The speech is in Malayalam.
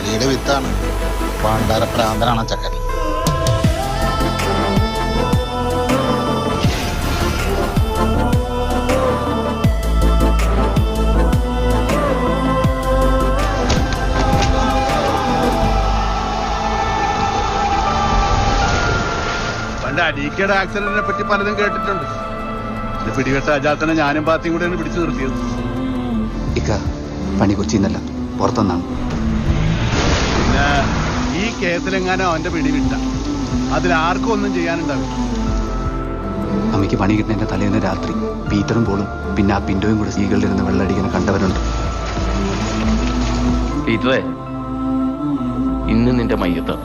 ലഹരിയുടെ വിത്താണ്. പണ്ടാര പ്രാന്തനാണ് ചക്കൻ. പണ്ട് അടീക്കയുടെ ആക്സിഡന്റിനെ പറ്റി പലതും കേട്ടിട്ടുണ്ട്. ഇത് പിടികെട്ട അജാത്തനെ ഞാനും പാത്തിയും കൂടെയാണ് പിടിച്ചു നിർത്തിയത്. ഇക്ക പണി കൊച്ചിന്നല്ല, പുറത്തുനിന്നാണ്. പിന്നെ ഈ കേസിലെങ്ങാനും അവന്റെ പിടി വിട്ട അതിലാർക്കും ഒന്നും ചെയ്യാനുണ്ടാവില്ല. അമ്മയ്ക്ക് പണി കിട്ടുന്നതിന്റെ തലേന്ന് രാത്രി പീറ്ററും പോളും പിന്നെ ആ പിന്റോയും കൂടെ സ്ത്രീകളിൽ ഇരുന്ന് വെള്ളടിക്കുന്ന കണ്ടവരുണ്ട്. പീറ്ററെ, ഇന്ന് നിന്റെ മയ്യത്ത്